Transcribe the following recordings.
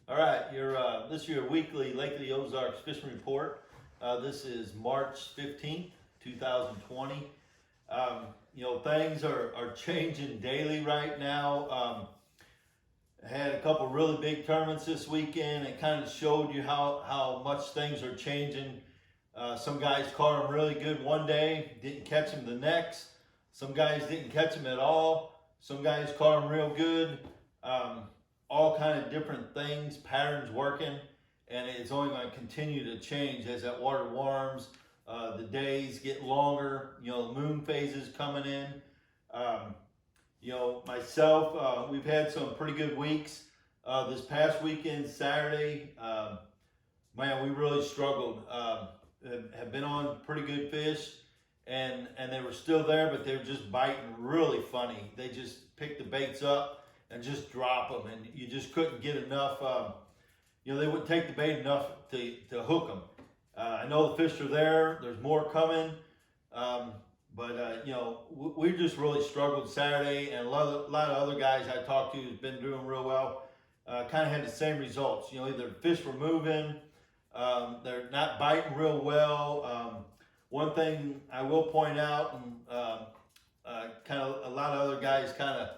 All right, this is your weekly Lake of the Ozarks fishing report. This is March 15th, 2020. Things are changing daily right now. I had a couple really big tournaments this weekend. It kind of showed you how much things are changing. Some guys caught them really good one day, didn't catch them the next. Some guys didn't catch them at all. Some guys caught them real good. All kind of different things, patterns working, and it's only going to continue to change as that water warms. The days get longer. The moon phases coming in. Myself, we've had some pretty good weeks. This past weekend, Saturday, man, we really struggled. Have been on pretty good fish, and they were still there, but they were just biting really funny. They just picked the baits up and just drop them, and you just couldn't get enough. They wouldn't take the bait enough to hook them. I know the fish are there. There's more coming, but we just really struggled Saturday, and a lot of other guys I talked to who's been doing real well. Kind of had the same results. Either fish were moving, they're not biting real well. One thing I will point out, and kind of a lot of other guys kind of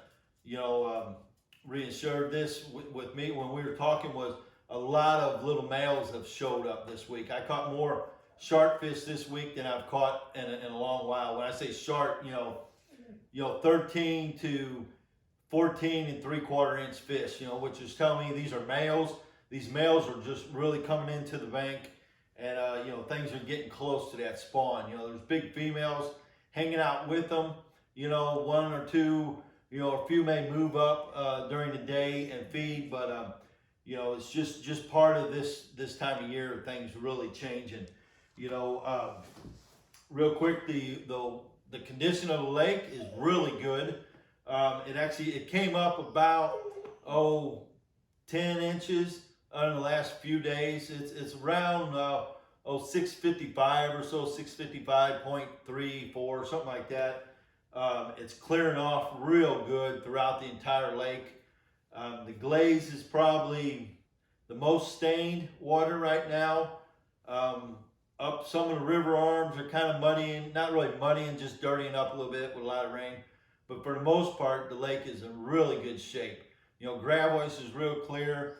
reassured this with me when we were talking, was a lot of little males have showed up this week. I caught more shark fish this week than I've caught in a long while. When I say shark, 13 to 14 3/4 inch fish, which is telling me these are males. These males are just really coming into the bank, and things are getting close to that spawn. There's big females hanging out with them. One or two. A few may move up during the day and feed, but it's just part of this time of year. Things really changing. Real quick, the condition of the lake is really good. It came up about 10 inches in the last few days. It's around 655 or so, 655.34, something like that. It's clearing off real good throughout the entire lake. The glaze is probably the most stained water right now. Up some of the river arms are kind of muddying, not really muddying, just dirtying up a little bit with a lot of rain. But for the most part, the lake is in really good shape. Gravois is real clear.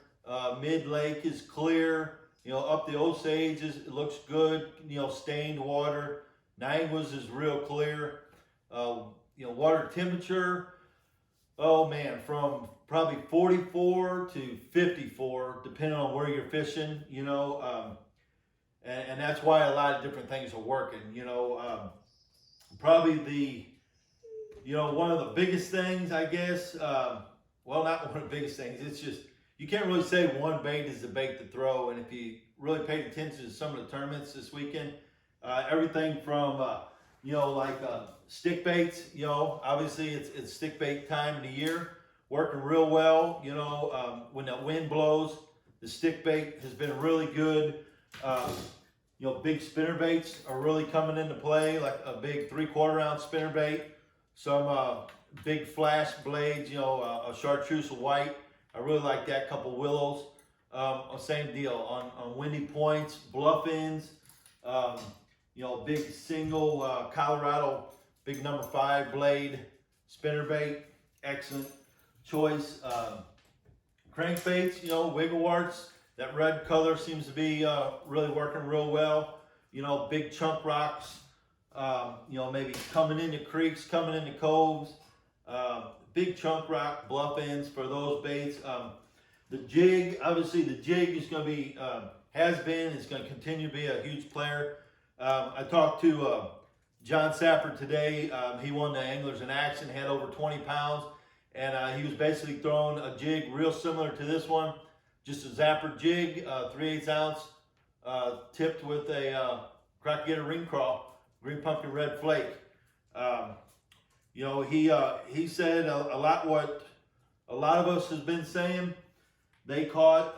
Mid-lake is clear. Up the Osages, it looks good. Stained water. Nanguas is real clear. Water temperature, from probably 44 to 54, depending on where you're fishing, and that's why a lot of different things are working. Probably one of the biggest things, I guess, not one of the biggest things, it's just, you can't really say one bait is the bait to throw. And if you really paid attention to some of the tournaments this weekend, everything from, stick baits, obviously it's stick bait time of the year, working real well. When that wind blows, the stick bait has been really good. Big spinner baits are really coming into play, like a big 3/4 ounce spinner bait, some big flash blades, a chartreuse white. I really like that. Couple willows, same deal on windy points, bluff ends. Big single Colorado, big number 5 blade spinnerbait, excellent choice. Crankbaits, wigglewarts, that red color seems to be really working real well. Big chunk rocks, maybe coming into creeks, coming into coves. Big chunk rock bluff ends for those baits. The jig, obviously the jig is going to be, is going to continue to be a huge player. I talked to John Safford today. He won the Anglers in Action, had over 20 pounds, and he was basically throwing a jig real similar to this one, just a zapper jig, 3/8 ounce, tipped with a Crack-A-Gator ring crawl, green pumpkin red flake. He said a lot what a lot of us has been saying. They caught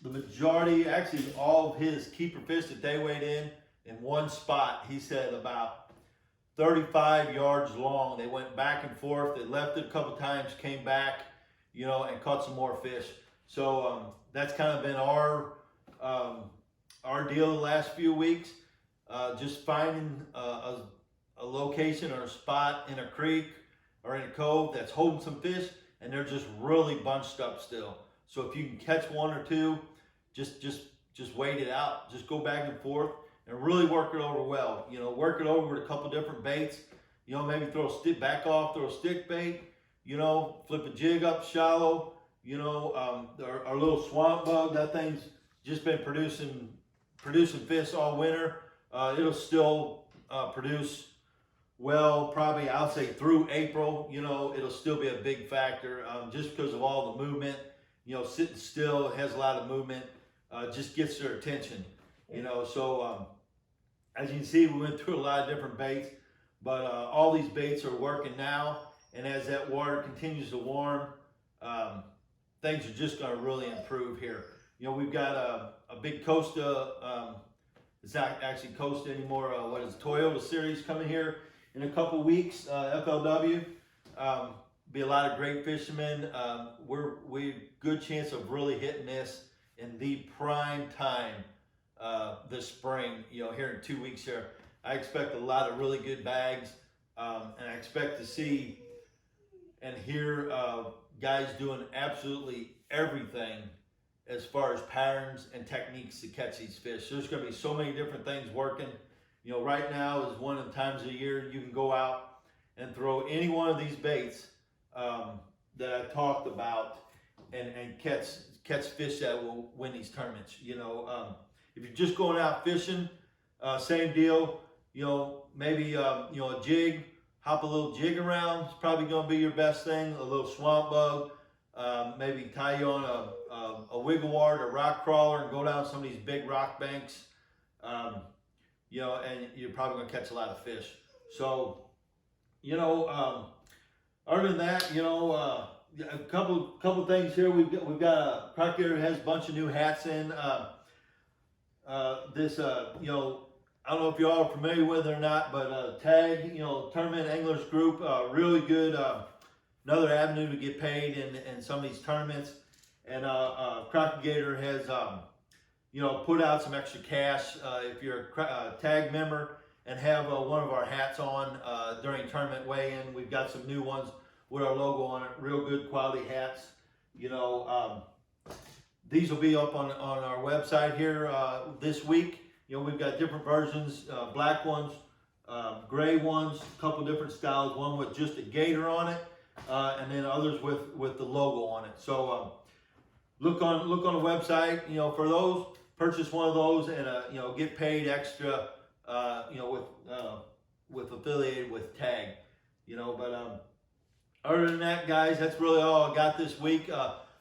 the majority, actually all of his keeper fish that they weighed in one spot. He said about 35 yards long. They went back and forth. They left it a couple times, came back, and caught some more fish. So that's kind of been our deal the last few weeks. Just finding a location or a spot in a creek or in a cove that's holding some fish, and they're just really bunched up still. So if you can catch one or two, just wait it out. Just go back and forth and really work it over well. You know, work it over with a couple different baits. You know, maybe throw a stick back off, throw a stick bait. You know, flip a jig up shallow. You know, our little swamp bug, that thing's just been producing fish all winter. It'll still produce well, probably I'll say through April. You know, it'll still be a big factor just because of all the movement. You know, sitting still, it has a lot of movement, just gets their attention. You know, so as you can see, we went through a lot of different baits, but all these baits are working now. And as that water continues to warm, things are just going to really improve here. You know, we've got a big Costa, it's not actually Costa anymore, what is it, Toyota Series coming here in a couple weeks, FLW. Be a lot of great fishermen. We good chance of really hitting this in the prime time this spring, you know, here in 2 weeks here. I expect a lot of really good bags, and I expect to see and hear guys doing absolutely everything as far as patterns and techniques to catch these fish. There's going to be so many different things working. You know, right now is one of the times of the year you can go out and throw any one of these baits that I talked about and catch fish that will win these tournaments. You know, if you're just going out fishing, same deal. You know, maybe you know, a jig, hop a little jig around. It's probably going to be your best thing. A little swamp bug. Maybe tie you on a wiggle wart or rock crawler and go down some of these big rock banks. You know, and you're probably going to catch a lot of fish. So, you know, other than that, you know, a couple things here. We've got a Croc here has a bunch of new hats in. This, you know, I don't know if you all are familiar with it or not, but Tag, you know, Tournament Anglers Group, really good, another avenue to get paid in some of these tournaments. And Crocagator has, you know, put out some extra cash if you're a Tag member and have one of our hats on during tournament weigh-in. We've got some new ones with our logo on it, real good quality hats. You know, these will be up on our website here this week. You know, we've got different versions, black ones, gray ones, a couple different styles, one with just a gator on it, and then others with the logo on it. So look on the website, you know, for those, purchase one of those and, you know, get paid extra, you know, with affiliated with Tag, you know, but other than that, guys, that's really all I got this week.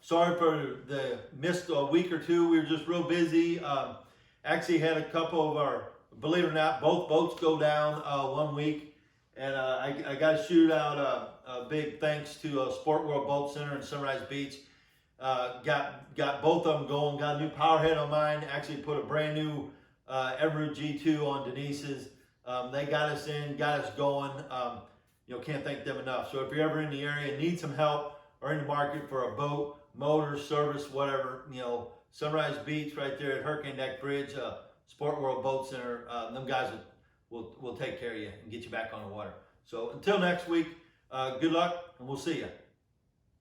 Sorry for the missed a week or two. We were just real busy. Actually had a couple of our, believe it or not, both boats go down 1 week. And I got to shoot out a big thanks to Sport World Boat Center in Sunrise Beach. Got both of them going. Got a new power head on mine. Actually put a brand new Everroot G2 on Denise's. They got us in, got us going. You know, can't thank them enough. So if you're ever in the area and need some help or in the market for a boat, motor, service, whatever, you know, Sunrise Beach right there at Hurricane Deck Bridge, Sport World Boat Center, them guys will take care of you and get you back on the water. So until next week, good luck and we'll see you.